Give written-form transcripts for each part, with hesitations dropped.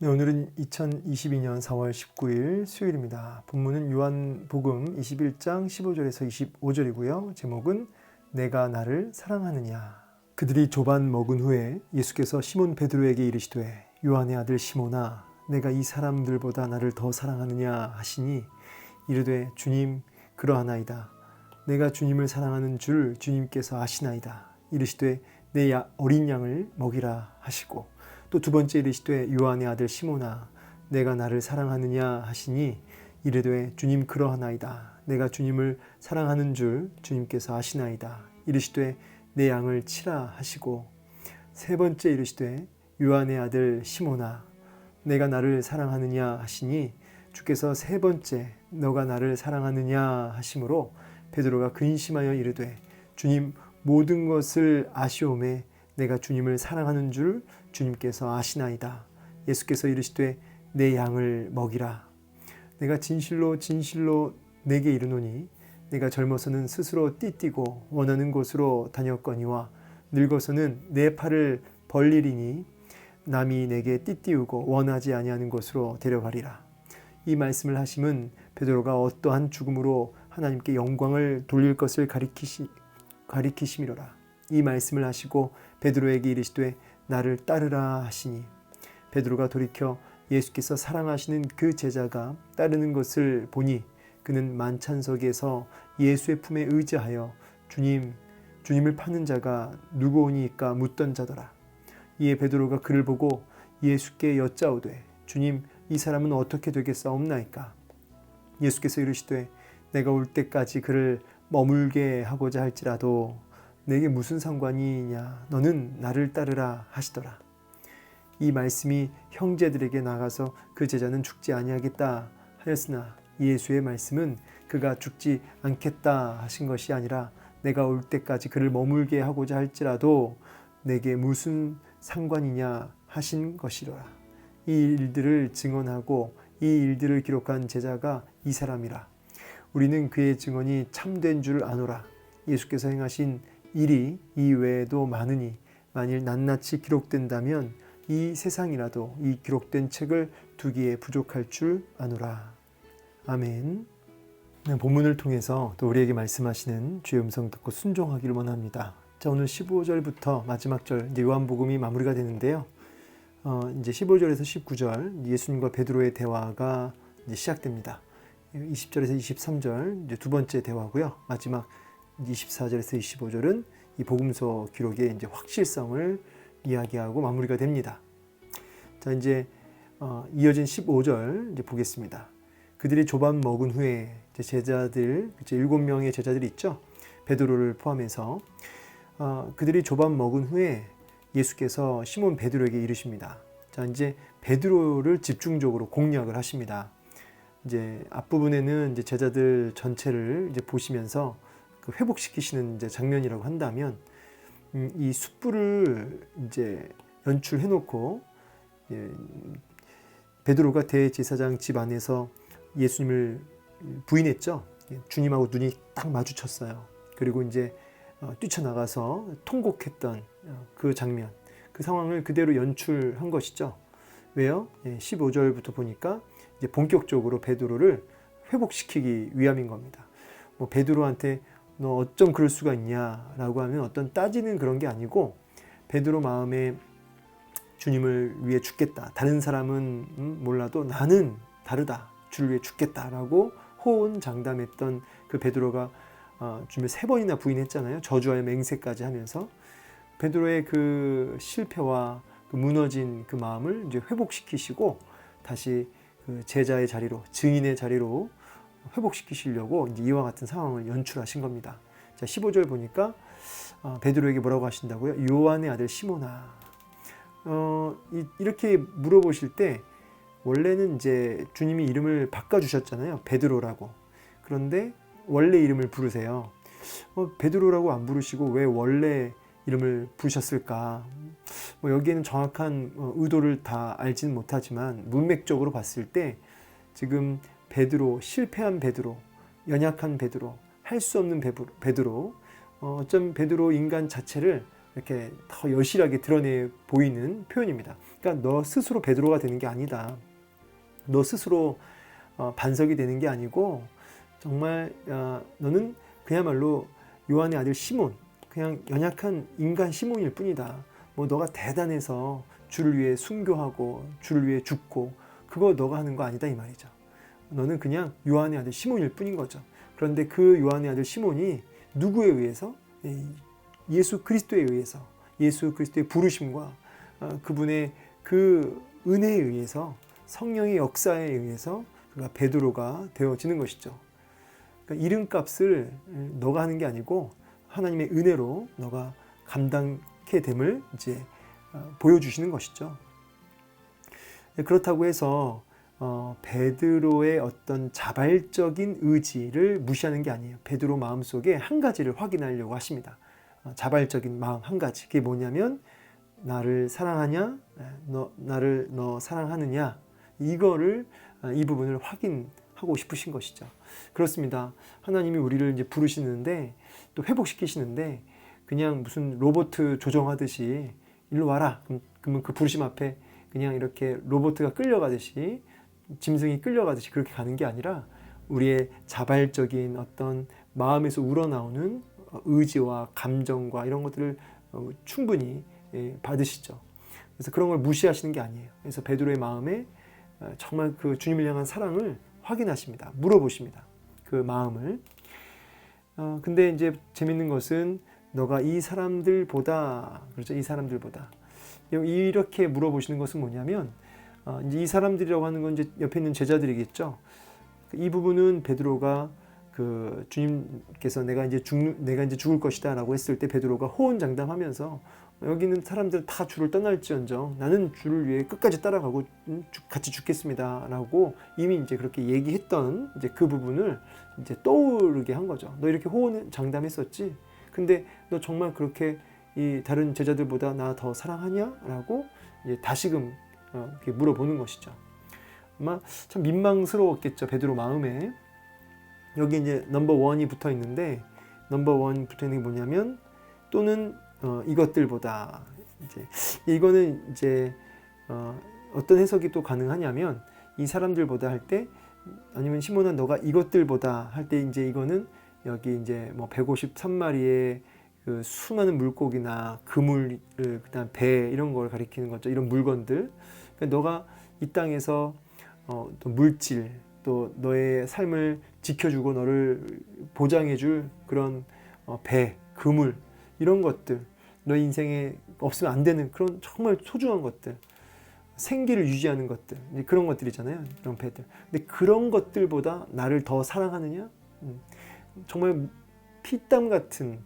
네, 오늘은 2022년 4월 19일 수요일입니다. 본문은 요한복음 21장 15절에서 25절이고요. 제목은 내가 나를 사랑하느냐. 그들이 조반 먹은 후에 예수께서 시몬 베드로에게 이르시되 요한의 아들 시몬아 내가 이 사람들보다 나를 더 사랑하느냐 하시니 이르되 주님 그러하나이다. 내가 주님을 사랑하는 줄 주님께서 아시나이다. 이르시되 내 어린 양을 먹이라 하시고 또 두 번째 이르시되 요한의 아들 시몬아 내가 나를 사랑하느냐 하시니 이르되 주님 그러하나이다. 내가 주님을 사랑하는 줄 주님께서 아시나이다. 이르시되 내 양을 치라 하시고 세 번째 이르시되 요한의 아들 시몬아 내가 나를 사랑하느냐 하시니 주께서 세 번째 너가 나를 사랑하느냐 하심으로 베드로가 근심하여 이르되 주님 모든 것을 아시오매 내가 주님을 사랑하는 줄 주님께서 아시나이다. 예수께서 이르시되 내 양을 먹이라. 내가 진실로 진실로 내게 이르노니 내가 젊어서는 스스로 띠띠고 원하는 곳으로 다녔거니와 늙어서는 내 팔을 벌리리니 남이 내게 띠띠우고 원하지 아니하는 곳으로 데려가리라. 이 말씀을 하심은 베드로가 어떠한 죽음으로 하나님께 영광을 돌릴 것을 가리키심이로라. 이 말씀을 하시고 베드로에게 이르시되 나를 따르라 하시니 베드로가 돌이켜 예수께서 사랑하시는 그 제자가 따르는 것을 보니 그는 만찬석에서 예수의 품에 의지하여 주님을 파는 자가 누구오니까 묻던 자더라. 이에 베드로가 그를 보고 예수께 여짜오되 주님 이 사람은 어떻게 되겠사옵나이까. 예수께서 이르시되 내가 올 때까지 그를 머물게 하고자 할지라도 내게 무슨 상관이냐 너는 나를 따르라 하시더라. 이 말씀이 형제들에게 나가서 그 제자는 죽지 아니하겠다 하였으나 예수의 말씀은 그가 죽지 않겠다 하신 것이 아니라 내가 올 때까지 그를 머물게 하고자 할지라도 내게 무슨 상관이냐 하신 것이로라. 이 일들을 증언하고 이 일들을 기록한 제자가 이 사람이라. 우리는 그의 증언이 참된 줄 아노라. 예수께서 행하신 일이 이 외에도 많으니 만일 낱낱이 기록된다면 이 세상이라도 이 기록된 책을 두기에 부족할 줄 아노라. 아멘. 본문을 통해서 또 우리에게 말씀하시는 주의 음성 듣고 순종하기를 원합니다. 자, 오늘 15절부터 마지막 절 이제 요한복음이 마무리가 되는데요. 이제 15절에서 19절 예수님과 베드로의 대화가 이제 시작됩니다. 20절에서 23절 이제 두 번째 대화고요. 마지막 24절에서 25절은 이 복음서 기록의 이제 확실성을 이야기하고 마무리가 됩니다. 자, 이제 이어진 15절 이제 보겠습니다. 그들이 조반 먹은 후에 이제 제자들, 이제 7명의 제자들이 있죠. 베드로를 포함해서 그들이 조반 먹은 후에 예수께서 시몬 베드로에게 이르십니다. 자, 이제 베드로를 집중적으로 공략을 하십니다. 이제 앞부분에는 이제 제자들 전체를 이제 보시면서 그 회복시키시는 이제 장면이라고 한다면 이 숯불을 이제 연출해 놓고 베드로가 대제사장 집 안에서 예수님을 부인했죠. 주님하고 눈이 딱 마주쳤어요. 그리고 이제 뛰쳐나가서 통곡했던 그 장면, 그 상황을 그대로 연출한 것이죠. 왜요? 15절부터 보니까 이제 본격적으로 베드로를 회복시키기 위함인 겁니다. 뭐 베드로한테 너 어쩜 그럴 수가 있냐라고 하면 어떤 따지는 그런 게 아니고 베드로 마음에 주님을 위해 죽겠다. 다른 사람은 몰라도 나는 다르다. 주를 위해 죽겠다라고 호언장담했던 그 베드로가 주님을 3번이나 부인했잖아요. 저주하여 맹세까지 하면서 베드로의 그 실패와 그 무너진 그 마음을 이제 회복시키시고 다시 그 제자의 자리로 증인의 자리로 회복시키시려고 이제 이와 같은 상황을 연출하신 겁니다. 자, 15절 보니까 베드로에게 뭐라고 하신다고요? 요한의 아들 시몬아. 이렇게 물어보실 때 원래는 이제 주님이 이름을 바꿔주셨잖아요. 베드로라고. 그런데 원래 이름을 부르세요. 베드로라고 안 부르시고 왜 원래 이름을 부르셨을까? 뭐 여기에는 정확한 의도를 다 알지는 못하지만 문맥적으로 봤을 때 지금 베드로, 실패한 베드로, 연약한 베드로, 할 수 없는 베드로, 어쩜 베드로 인간 자체를 이렇게 더 여실하게 드러내 보이는 표현입니다. 그러니까 너 스스로 베드로가 되는 게 아니다. 너 스스로 반석이 되는 게 아니고 정말 너는 그야말로 요한의 아들 시몬, 그냥 연약한 인간 시몬일 뿐이다. 뭐 너가 대단해서 주를 위해 순교하고 주를 위해 죽고 그거 너가 하는 거 아니다 이 말이죠. 너는 그냥 요한의 아들 시몬일 뿐인 거죠. 그런데 그 요한의 아들 시몬이 누구에 의해서? 예수 그리스도에 의해서, 예수 그리스도의 부르심과 그분의 그 은혜에 의해서, 성령의 역사에 의해서 그가 베드로가 되어지는 것이죠. 그러니까 이름값을 너가 하는 게 아니고 하나님의 은혜로 너가 감당케 됨을 이제 보여주시는 것이죠. 그렇다고 해서 베드로의 어떤 자발적인 의지를 무시하는 게 아니에요. 베드로 마음속에 한 가지를 확인하려고 하십니다. 자발적인 마음 한 가지. 그게 뭐냐면 나를 사랑하냐? 나를 너 사랑하느냐? 이거를 이 부분을 확인하고 싶으신 것이죠. 그렇습니다. 하나님이 우리를 이제 부르시는데 또 회복시키시는데 그냥 무슨 로봇 조정하듯이 일로 와라. 그러면 그 부르심 앞에 그냥 이렇게 로봇가 끌려가듯이 짐승이 끌려가듯이 그렇게 가는 게 아니라 우리의 자발적인 어떤 마음에서 우러나오는 의지와 감정과 이런 것들을 충분히 받으시죠. 그래서 그런 걸 무시하시는 게 아니에요. 그래서 베드로의 마음에 정말 그 주님을 향한 사랑을 확인하십니다. 물어보십니다. 그 마음을. 근데 이제 재밌는 것은 너가 이 사람들보다, 그렇죠? 이 사람들보다. 이렇게 물어보시는 것은 뭐냐면, 이제 이 사람들이라고 하는 건 이제 옆에 있는 제자들이겠죠. 이 부분은 베드로가 그 주님께서 내가 이제 죽을 것이다라고 했을 때 베드로가 호언장담하면서 여기는 사람들 다 주를 떠날지언정 나는 주를 위해 끝까지 따라가고 같이 죽겠습니다라고 이미 이제 그렇게 얘기했던 이제 그 부분을 이제 떠오르게 한 거죠. 너 이렇게 호언장담했었지? 근데 너 정말 그렇게 이 다른 제자들보다 나 더 사랑하냐?라고 이제 다시금 이렇게 물어보는 것이죠. 아마 참 민망스러웠겠죠, 베드로 마음에. 여기 이제 넘버 원이 붙어 있는데 넘버 원 붙어 있는 게 뭐냐면 또는 이것들보다 이제 이거는 이제 어떤 해석이 또 가능하냐면 이 사람들보다 할 때 아니면 시몬아 너가 이것들보다 할 때 이제 이거는 여기 이제 뭐 153마리의 그 수많은 물고기나 그물, 그다음 배 이런 걸 가리키는 거죠. 이런 물건들. 그러니까 너가 이 땅에서 또 물질, 또 너의 삶을 지켜주고 너를 보장해줄 그런 배, 그물 이런 것들, 너의 인생에 없으면 안 되는 그런 정말 소중한 것들, 생기를 유지하는 것들, 그런 것들이잖아요. 이런 배들. 근데 그런 것들보다 나를 더 사랑하느냐? 정말 피땀 같은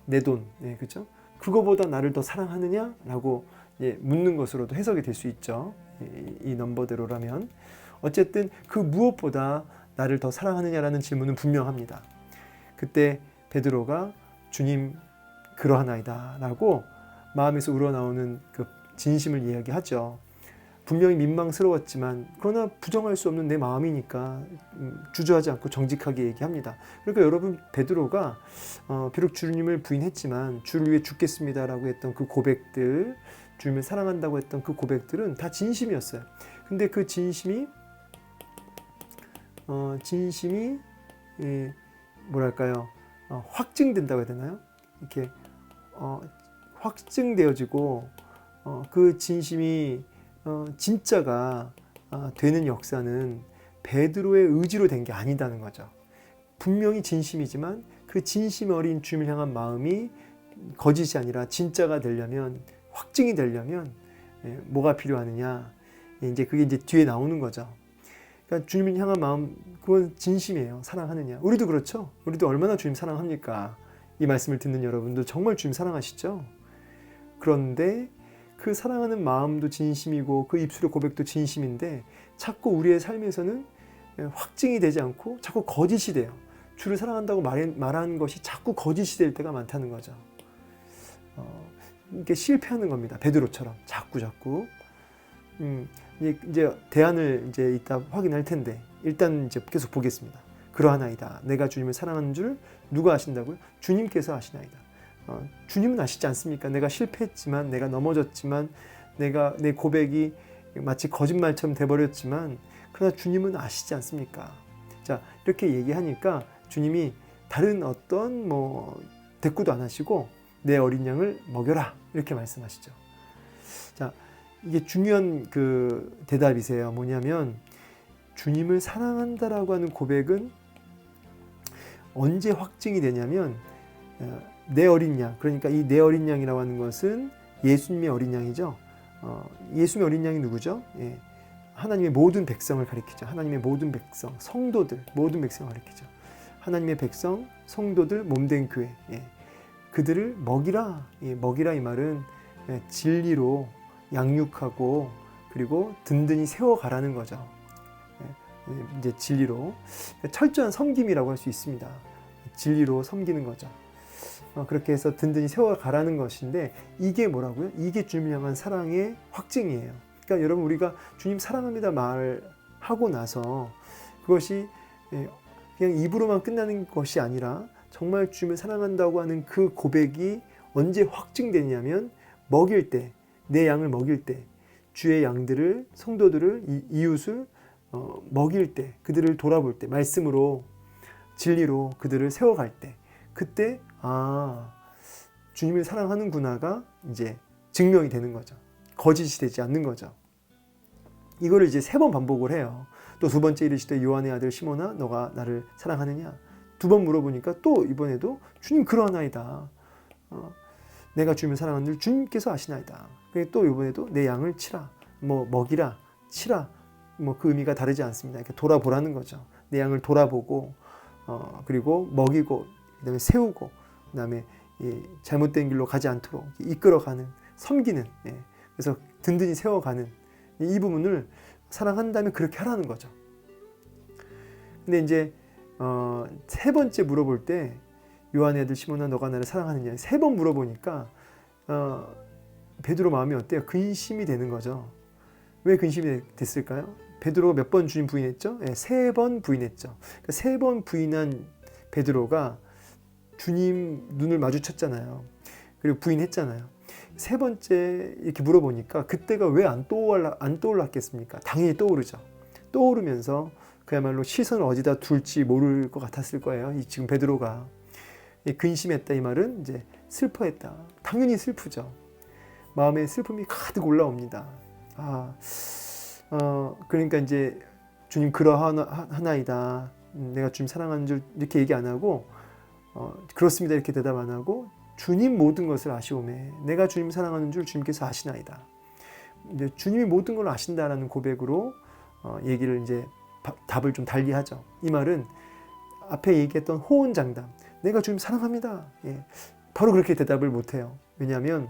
내 돈, 네, 그렇죠? 그거보다 나를 더 사랑하느냐라고 묻는 것으로도 해석이 될 수 있죠. 이 넘버대로라면 어쨌든 그 무엇보다 나를 더 사랑하느냐라는 질문은 분명합니다. 그때 베드로가 주님 그러하나이다라고 마음에서 우러나오는 그 진심을 이야기하죠. 분명히 민망스러웠지만 그러나 부정할 수 없는 내 마음이니까 주저하지 않고 정직하게 얘기합니다. 그러니까 여러분 베드로가 비록 주님을 부인했지만 주를 위해 죽겠습니다라고 했던 그 고백들, 주님을 사랑한다고 했던 그 고백들은 다 진심이었어요. 근데 그 진심이 뭐랄까요? 확증된다고 해야 되나요? 이렇게 확증되어지고 그 진심이 진짜가 되는 역사는 베드로의 의지로 된 게 아니다는 거죠. 분명히 진심이지만 그 진심 어린 주님을 향한 마음이 거짓이 아니라 진짜가 되려면, 확증이 되려면 뭐가 필요하느냐? 이제 그게 이제 뒤에 나오는 거죠. 그러니까 주님을 향한 마음, 그건 진심이에요. 사랑하느냐? 우리도 그렇죠. 우리도 얼마나 주님 사랑합니까? 이 말씀을 듣는 여러분도 정말 주님 사랑하시죠? 그런데 그 사랑하는 마음도 진심이고 그 입술의 고백도 진심인데 자꾸 우리의 삶에서는 확증이 되지 않고 자꾸 거짓이 돼요. 주를 사랑한다고 말하는 것이 자꾸 거짓이 될 때가 많다는 거죠. 이게 실패하는 겁니다. 베드로처럼 자꾸. 이제 대안을 이제 이따 확인할 텐데 일단 이제 계속 보겠습니다. 그러하나이다. 내가 주님을 사랑하는 줄 누가 아신다고요? 주님께서 아시나이다. 주님은 아시지 않습니까? 내가 실패했지만, 내가 넘어졌지만, 내가 내 고백이 마치 거짓말처럼 돼버렸지만, 그러나 주님은 아시지 않습니까? 자, 이렇게 얘기하니까 주님이 다른 어떤 대꾸도 안 하시고 내 어린 양을 먹여라 이렇게 말씀하시죠. 자, 이게 중요한 그 대답이세요. 뭐냐면 주님을 사랑한다라고 하는 고백은 언제 확증이 되냐면 내 어린 양, 그러니까 이 내 어린 양이라고 하는 것은 예수님의 어린 양이죠. 예수님의 어린 양이 누구죠? 예, 하나님의 모든 백성을 가리키죠. 하나님의 모든 백성, 성도들, 모든 백성을 가리키죠. 하나님의 백성, 성도들, 몸된 교회, 예, 그들을 먹이라. 예, 먹이라 이 말은 진리로 양육하고 그리고 든든히 세워가라는 거죠. 예, 이제 진리로 철저한 섬김이라고 할 수 있습니다. 진리로 섬기는 거죠. 그렇게 해서 든든히 세워가라는 것인데 이게 뭐라고요? 이게 주님을 향한 사랑의 확증이에요. 그러니까 여러분 우리가 주님 사랑합니다 말하고 나서 그것이 그냥 입으로만 끝나는 것이 아니라 정말 주님을 사랑한다고 하는 그 고백이 언제 확증되냐면 먹일 때, 내 양을 먹일 때, 주의 양들을, 성도들을, 이웃을 먹일 때, 그들을 돌아볼 때, 말씀으로 진리로 그들을 세워갈 때, 그때 주님을 사랑하는구나가 이제 증명이 되는 거죠. 거짓이 되지 않는 거죠. 이거를 이제 3번 반복을 해요. 또 2번째 이르시되 요한의 아들 시몬아 너가 나를 사랑하느냐? 2번 물어보니까 또 이번에도 주님 그러하나이다. 내가 주님을 사랑하는 줄 주님께서 아시나이다. 또 이번에도 내 양을 치라. 먹이라. 치라. 그 의미가 다르지 않습니다. 이렇게 돌아보라는 거죠. 내 양을 돌아보고 그리고 먹이고 그다음에 세우고 그다음에 잘못된 길로 가지 않도록 이끌어가는 섬기는 그래서 든든히 세워가는 이 부분을 사랑한다면 그렇게 하라는 거죠. 근데 이제 3번째 물어볼 때 요한의 아들 시몬아 너가 나를 사랑하느냐 3번 물어보니까 베드로 마음이 어때요? 근심이 되는 거죠. 왜 근심이 됐을까요? 베드로가 몇 번 주님 부인했죠? 3번 부인했죠. 그러니까 3번 부인한 베드로가 주님 눈을 마주쳤잖아요. 그리고 부인했잖아요. 3번째 이렇게 물어보니까 그때가 왜 안 떠올랐겠습니까? 당연히 떠오르죠. 떠오르면서 그야말로 시선을 어디다 둘지 모를 것 같았을 거예요. 지금 베드로가 근심했다 이 말은 이제 슬퍼했다. 당연히 슬프죠. 마음에 슬픔이 가득 올라옵니다. 그러니까 이제 주님 그러하나이다. 내가 주님 사랑하는 줄 이렇게 얘기 안 하고 그렇습니다 이렇게 대답 안 하고 주님 모든 것을 아시오매 내가 주님 사랑하는 줄 주님께서 아시나이다. 이제 주님이 모든 걸 아신다라는 고백으로 얘기를 이제 답을 좀 달리하죠. 이 말은 앞에 얘기했던 호언장담 내가 주님 사랑합니다. 예, 바로 그렇게 대답을 못해요. 왜냐하면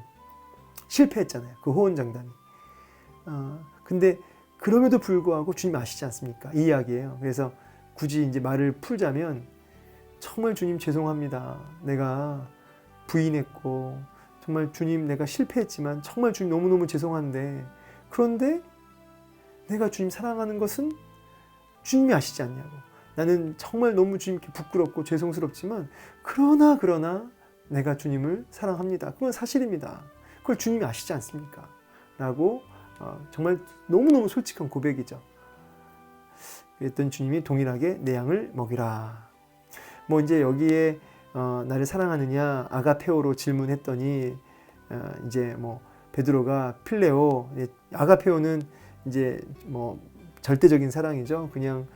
실패했잖아요. 그 호언장담이. 근데 그럼에도 불구하고 주님 아시지 않습니까? 이 이야기예요. 그래서 굳이 이제 말을 풀자면 정말 주님 죄송합니다. 내가 부인했고 정말 주님 내가 실패했지만 정말 주님 너무너무 죄송한데 그런데 내가 주님 사랑하는 것은 주님이 아시지 않냐고. 나는 정말 너무 주님께 부끄럽고 죄송스럽지만 그러나 내가 주님을 사랑합니다. 그건 사실입니다. 그걸 주님이 아시지 않습니까? 라고 정말 너무너무 솔직한 고백이죠. 그랬더니 주님이 동일하게 내 양을 먹이라. 이제 여기에 나를 사랑하느냐 아가페오로 질문했더니 이제 베드로가 필레오 아가페오는 이제 절대적인 사랑이죠. 그냥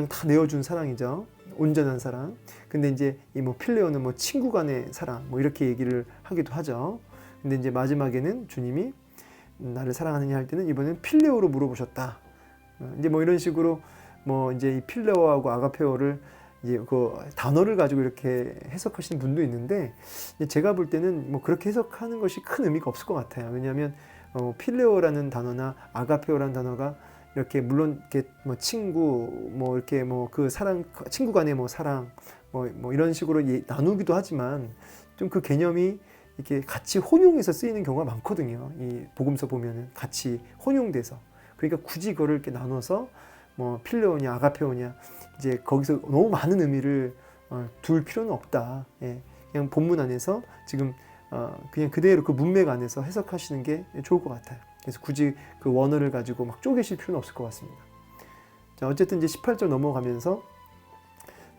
다 내어준 사랑이죠. 온전한 사랑. 근데 이제 이 필레오는 친구 간의 사랑 이렇게 얘기를 하기도 하죠. 근데 이제 마지막에는 주님이 나를 사랑하느냐 할 때는 이번엔 필레오로 물어보셨다. 이제 이런 식으로 이제 이 필레오하고 아가페오를 이제 그 단어를 가지고 이렇게 해석하시는 분도 있는데 제가 볼 때는 그렇게 해석하는 것이 큰 의미가 없을 것 같아요. 왜냐하면 필레오라는 단어나 아가페오라는 단어가 이렇게 물론 이렇게 친구 이렇게 그 사랑 친구 간의 사랑 이런 식으로 나누기도 하지만 좀 그 개념이 이렇게 같이 혼용해서 쓰이는 경우가 많거든요. 이 복음서 보면은 같이 혼용돼서 그러니까 굳이 그거를 이렇게 나눠서 필레오냐 아가페오냐 이제 거기서 너무 많은 의미를 둘 필요는 없다. 예. 그냥 본문 안에서 지금 그냥 그대로 그 문맥 안에서 해석하시는 게 좋을 것 같아요. 그래서 굳이 그 원어를 가지고 막 쪼개실 필요는 없을 것 같습니다. 자, 어쨌든 이제 18절 넘어가면서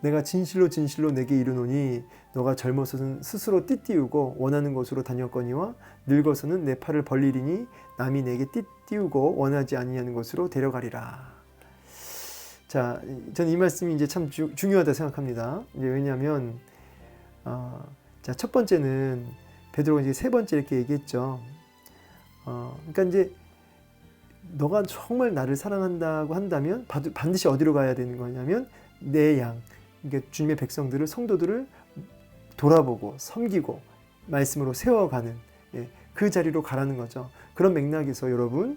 내가 진실로 진실로 내게 이르노니 너가 젊어서는 스스로 띠띠우고 원하는 곳으로 다녔거니와 늙어서는 내 팔을 벌리리니 남이 내게 띠띠우고 원하지 아니하는 곳으로 데려가리라. 자, 저는 이 말씀이 이제 참 중요하다 생각합니다. 이제 왜냐하면 자, 첫 번째는 베드로가 이제 세 번째 이렇게 얘기했죠. 그러니까 이제 너가 정말 나를 사랑한다고 한다면 반드시 어디로 가야 되는 거냐면 내 양, 그러니까 주님의 백성들을, 성도들을 돌아보고 섬기고 말씀으로 세워가는 그 자리로 가라는 거죠. 그런 맥락에서 여러분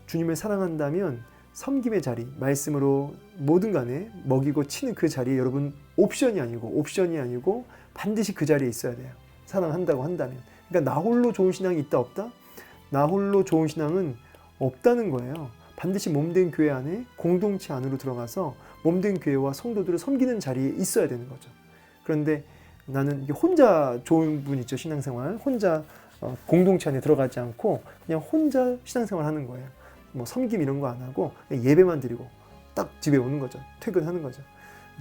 주님을 사랑한다면 섬김의 자리, 말씀으로 뭐든 간에 먹이고 치는 그 자리에 여러분 옵션이 아니고 반드시 그 자리에 있어야 돼요. 사랑한다고 한다면. 그러니까 나 홀로 좋은 신앙이 있다 없다? 나 홀로 좋은 신앙은 없다는 거예요. 반드시 몸된 교회 안에 공동체 안으로 들어가서 몸된 교회와 성도들을 섬기는 자리에 있어야 되는 거죠. 그런데 나는 혼자 좋은 분 있죠. 신앙생활 혼자 공동체 안에 들어가지 않고 그냥 혼자 신앙생활 하는 거예요. 뭐 섬김 이런 거 안 하고 예배만 드리고 딱 집에 오는 거죠. 퇴근하는 거죠.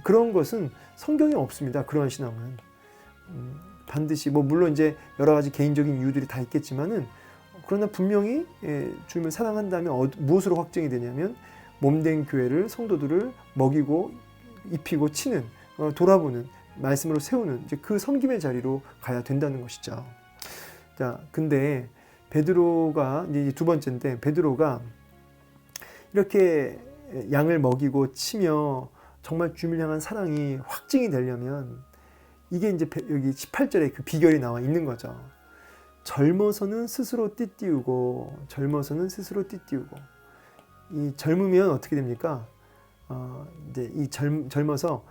그런 것은 성경에 없습니다. 그런 신앙은 반드시 뭐 물론 이제 여러 가지 개인적인 이유들이 다 있겠지만은 그러나 분명히 주님을 사랑한다면 무엇으로 확정이 되냐면 몸된 교회를, 성도들을 먹이고 입히고 치는, 돌아보는, 말씀으로 세우는 이제 그 섬김의 자리로 가야 된다는 것이죠. 자, 근데 베드로가 이제 두 번째인데 베드로가 이렇게 양을 먹이고 치며 정말 주님을 향한 사랑이 확증이 되려면 이게 이제 여기 18절에 그 비결이 나와 있는 거죠. 젊어서는 스스로 띠띠우고 이 젊으면 어떻게 됩니까? 이제 이 젊어서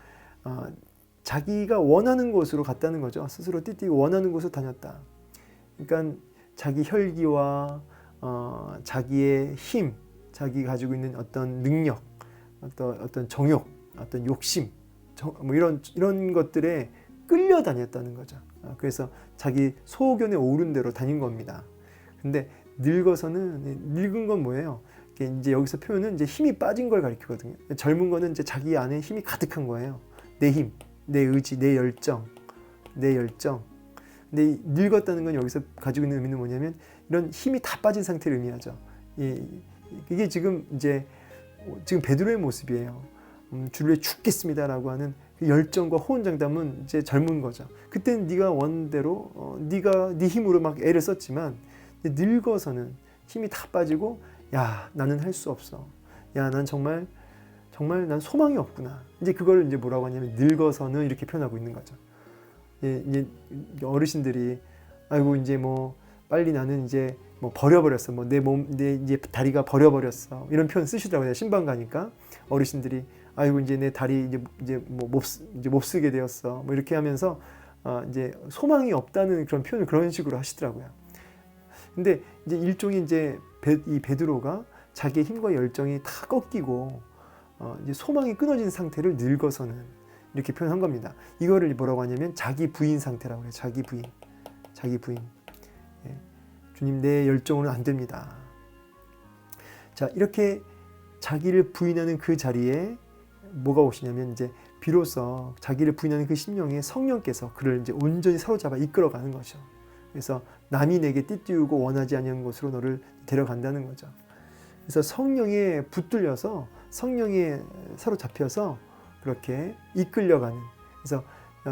자기가 원하는 곳으로 갔다는 거죠. 스스로 띠띠우고 원하는 곳으로 다녔다. 그러니까 자기 혈기와 자기의 힘, 자기가 가지고 있는 어떤 능력, 어떤 정욕, 어떤 욕심, 뭐 이런 것들에 끌려다녔다는 거죠. 그래서 자기 소견에 오른 대로 다닌 겁니다. 근데 늙은 건 뭐예요? 이제 여기서 표현은 이제 힘이 빠진 걸 가리키거든요. 젊은 거는 이제 자기 안에 힘이 가득한 거예요. 내 힘, 내 의지, 내 열정. 근데 늙었다는 건 여기서 가지고 있는 의미는 뭐냐면 이런 힘이 다 빠진 상태를 의미하죠. 이게 지금 베드로의 모습이에요. 주를 위해 죽겠습니다라고 하는 그 열정과 호언장담은 이제 젊은 거죠. 그때는 네가 원대로 네 힘으로 막 애를 썼지만 늙어서는 힘이 다 빠지고 야 나는 할 수 없어. 야 난 정말 난 소망이 없구나. 이제 그걸 이제 뭐라고 하냐면 늙어서는 이렇게 표현하고 있는 거죠. 이제 어르신들이 아이고 이제 뭐 빨리 나는 이제 뭐 버려버렸어. 뭐 내 이제 다리가 버려버렸어. 이런 표현 쓰시더라고요. 신방 가니까 어르신들이 아이고 이제 내 다리 이제 못 쓰게 되었어. 뭐 이렇게 하면서 이제 소망이 없다는 그런 표현을 그런 식으로 하시더라고요. 근데 이제 일종의 이제 이 베드로가 자기의 힘과 열정이 다 꺾이고 이제 소망이 끊어진 상태를 늙어서는 이렇게 표현한 겁니다. 이거를 뭐라고 하냐면 자기 부인 상태라고 해요. 자기 부인. 예. 주님 내 열정으로는 안 됩니다. 자 이렇게 자기를 부인하는 그 자리에 뭐가 오시냐면 이제 비로소 자기를 부인하는 그 심령에 성령께서 그를 이제 온전히 사로잡아 이끌어가는 거죠. 그래서 남이 내게 띠띠우고 원하지 아니하는 곳으로 너를 데려간다는 거죠. 그래서 성령에 붙들려서 성령에 사로잡혀서 그렇게 이끌려가는, 그래서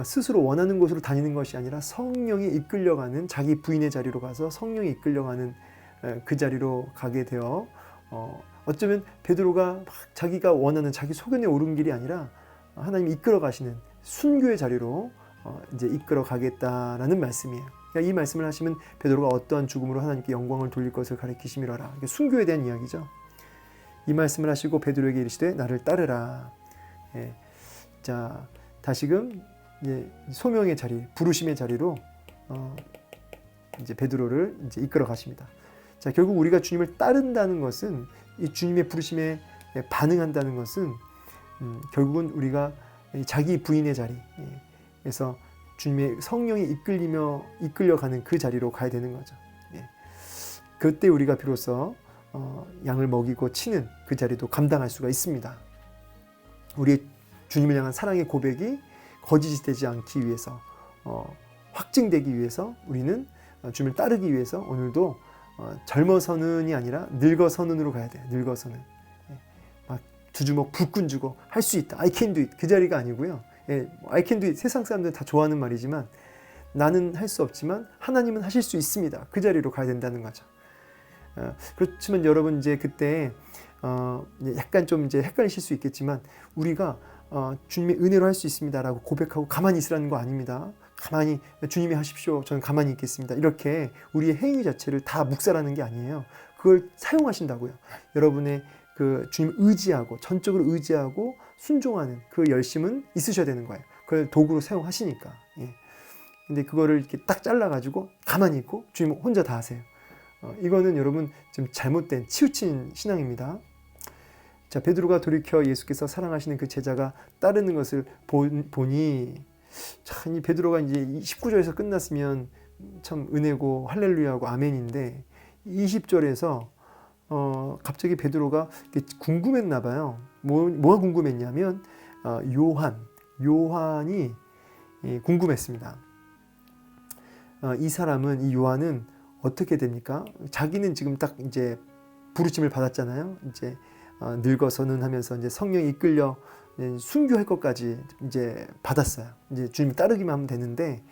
스스로 원하는 곳으로 다니는 것이 아니라 성령이 이끌려가는 자기 부인의 자리로 가서 성령이 이끌려가는 그 자리로 가게 되어 어쩌면 베드로가 막 자기가 원하는 자기 소견에 오른 길이 아니라 하나님이 이끌어 가시는 순교의 자리로 이제 이끌어 가겠다라는 말씀이에요. 그러니까 이 말씀을 하시면 베드로가 어떠한 죽음으로 하나님께 영광을 돌릴 것을 가리키심이로라. 순교에 대한 이야기죠. 이 말씀을 하시고 베드로에게 이르시되 나를 따르라. 예. 자 다시금 이제 소명의 자리, 부르심의 자리로 이제 베드로를 이제 이끌어 가십니다. 자 결국 우리가 주님을 따른다는 것은 이 주님의 부르심에 반응한다는 것은 결국은 우리가 자기 부인의 자리, 그래서 주님의 성령이 이끌려가는 그 자리로 가야 되는 거죠. 예. 그때 우리가 비로소 양을 먹이고 치는 그 자리도 감당할 수가 있습니다. 우리의 주님을 향한 사랑의 고백이 거짓이 되지 않기 위해서, 확증되기 위해서 우리는 주님을 따르기 위해서 오늘도 젊어서는이 아니라 늙어서는으로 가야 돼요. 늙어서는. 예. 막 두 주먹 불끈 쥐고 할 수 있다. I can do it. 그 자리가 아니고요. 예. I can do it. 세상 사람들 다 좋아하는 말이지만 나는 할 수 없지만 하나님은 하실 수 있습니다. 그 자리로 가야 된다는 거죠. 그렇지만 여러분 이제 그때 약간 좀 이제 헷갈리실 수 있겠지만 우리가 주님의 은혜로 할 수 있습니다라고 고백하고 가만히 있으라는 거 아닙니다. 가만히 주님이 하십시오. 저는 가만히 있겠습니다. 이렇게 우리의 행위 자체를 다 묵살하는 게 아니에요. 그걸 사용하신다고요. 여러분의 그 주님 의지하고 전적으로 의지하고 순종하는 그 열심은 있으셔야 되는 거예요. 그걸 도구로 사용하시니까. 예. 근데 그거를 이렇게 딱 잘라가지고 가만히 있고 주님 혼자 다 하세요. 이거는 여러분 좀 잘못된 치우친 신앙입니다. 자, 베드로가 돌이켜 예수께서 사랑하시는 그 제자가 따르는 것을 보니 참 이 베드로가 이제 19절에서 끝났으면 참 은혜고 할렐루야고 아멘인데 20절에서 갑자기 베드로가 궁금했나 봐요. 뭐가 궁금했냐면 요한이 궁금했습니다. 이 사람은 이 요한은 어떻게 됩니까? 자기는 지금 딱 이제 부르심을 받았잖아요. 이제 늙어서는 하면서 이제 성령이 이끌려 순교할 것까지 이제 받았어요. 이제 주님 따르기만 하면 되는데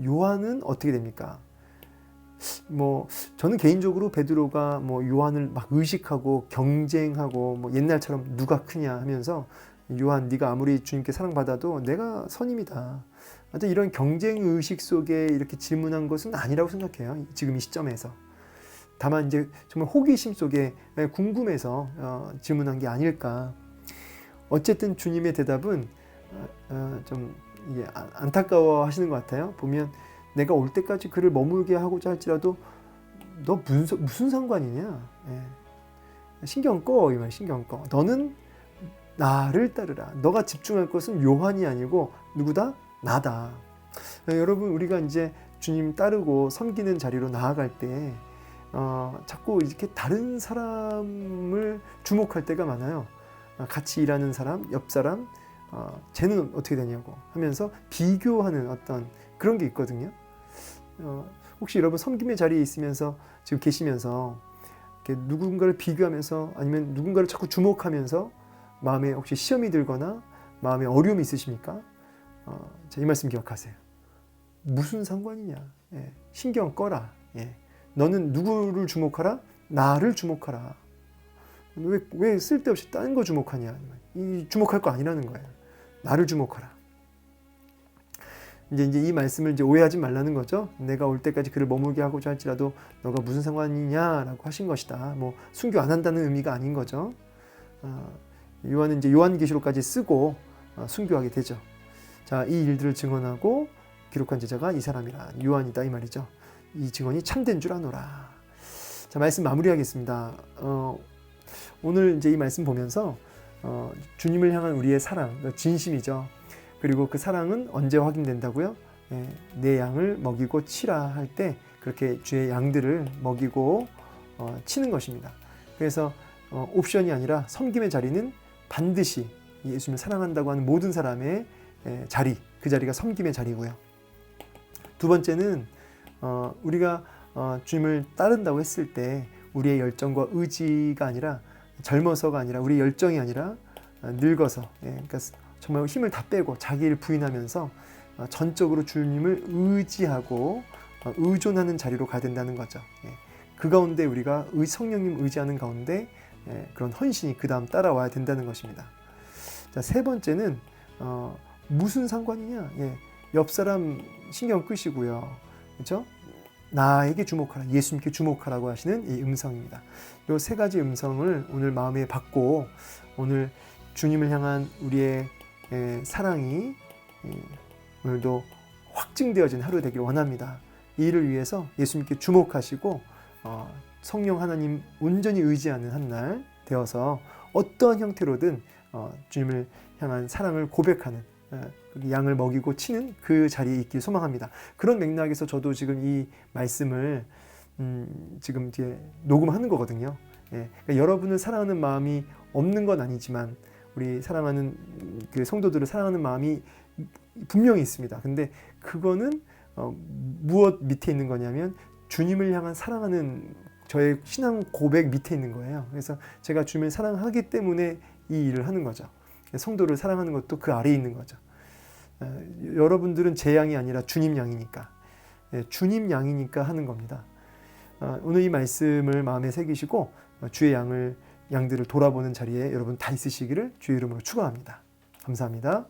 요한은 어떻게 됩니까? 뭐 저는 개인적으로 베드로가 뭐 요한을 막 의식하고 경쟁하고 뭐 옛날처럼 누가 크냐 하면서 요한 네가 아무리 주님께 사랑받아도 내가 선임이다. 하여튼 이런 경쟁 의식 속에 이렇게 질문한 것은 아니라고 생각해요. 지금 이 시점에서. 다만 이제 정말 호기심 속에 궁금해서 질문한 게 아닐까. 어쨌든 주님의 대답은 좀 이게 안타까워 하시는 것 같아요. 보면 내가 올 때까지 그를 머물게 하고자 할지라도 너 무슨 상관이냐. 예. 신경 꺼. 이 말 신경 꺼. 너는 나를 따르라. 너가 집중할 것은 요한이 아니고 누구다? 나다. 여러분 우리가 이제 주님 따르고 섬기는 자리로 나아갈 때 자꾸 이렇게 다른 사람을 주목할 때가 많아요. 같이 일하는 사람, 옆 사람, 쟤는 어떻게 되냐고 하면서 비교하는 어떤 그런 게 있거든요. 혹시 여러분 섬김의 자리에 있으면서 지금 계시면서 이렇게 누군가를 비교하면서 아니면 누군가를 자꾸 주목하면서 마음에 혹시 시험이 들거나 마음에 어려움이 있으십니까? 자, 이 말씀 기억하세요. 무슨 상관이냐? 예, 신경 꺼라. 예. 너는 누구를 주목하라? 나를 주목하라. 왜 쓸데없이 다른 거 주목하냐? 이 주목할 거 아니라는 거예요. 나를 주목하라. 이제 이 말씀을 이제 오해하지 말라는 거죠. 내가 올 때까지 그를 머물게 하고자 할지라도 너가 무슨 상관이냐라고 하신 것이다. 뭐 순교 안 한다는 의미가 아닌 거죠. 요한은 이제 요한계시록까지 쓰고 순교하게 되죠. 자, 이 일들을 증언하고 기록한 제자가 이 사람이라 요한이다 이 말이죠. 이 증언이 참된 줄 아노라. 자, 말씀 마무리하겠습니다. 오늘 이제 이 말씀 보면서 주님을 향한 우리의 사랑, 진심이죠. 그리고 그 사랑은 언제 확인된다고요? 내 양을 먹이고 치라 할 때 그렇게 주의 양들을 먹이고 치는 것입니다. 그래서 옵션이 아니라 섬김의 자리는 반드시 예수님을 사랑한다고 하는 모든 사람의 자리, 그 자리가 섬김의 자리고요. 두 번째는 우리가 주님을 따른다고 했을 때 우리의 열정과 의지가 아니라 젊어서가 아니라 우리의 열정이 아니라 늙어서, 그러니까 정말 힘을 다 빼고 자기를 부인하면서 전적으로 주님을 의지하고 의존하는 자리로 가야 된다는 거죠. 그 가운데 우리가 성령님 의지하는 가운데 그런 헌신이 그 다음 따라와야 된다는 것입니다. 자, 세 번째는 무슨 상관이냐? 옆 사람 신경 끄시고요. 그렇죠? 나에게 주목하라, 예수님께 주목하라고 하시는 이 음성입니다. 이 세 가지 음성을 오늘 마음에 받고 오늘 주님을 향한 우리의 사랑이 오늘도 확증되어진 하루 되길 원합니다. 이 일을 위해서 예수님께 주목하시고 성령 하나님 온전히 의지하는 한 날 되어서 어떠한 형태로든 주님을 향한 사랑을 고백하는 양을 먹이고 치는 그 자리에 있길 소망합니다. 그런 맥락에서 저도 지금 이 말씀을 지금 이제 녹음하는 거거든요. 그러니까 여러분을 사랑하는 마음이 없는 건 아니지만 우리 사랑하는 그 성도들을 사랑하는 마음이 분명히 있습니다. 근데 그거는 무엇 밑에 있는 거냐면 주님을 향한 사랑하는 저의 신앙 고백 밑에 있는 거예요. 그래서 제가 주님을 사랑하기 때문에 이 일을 하는 거죠. 성도를 사랑하는 것도 그 아래에 있는 거죠. 여러분들은 제 양이 아니라 주님 양이니까, 주님 양이니까 하는 겁니다. 오늘 이 말씀을 마음에 새기시고 주의 양들을 돌아보는 자리에 여러분 다 있으시기를 주의 이름으로 축원합니다. 감사합니다.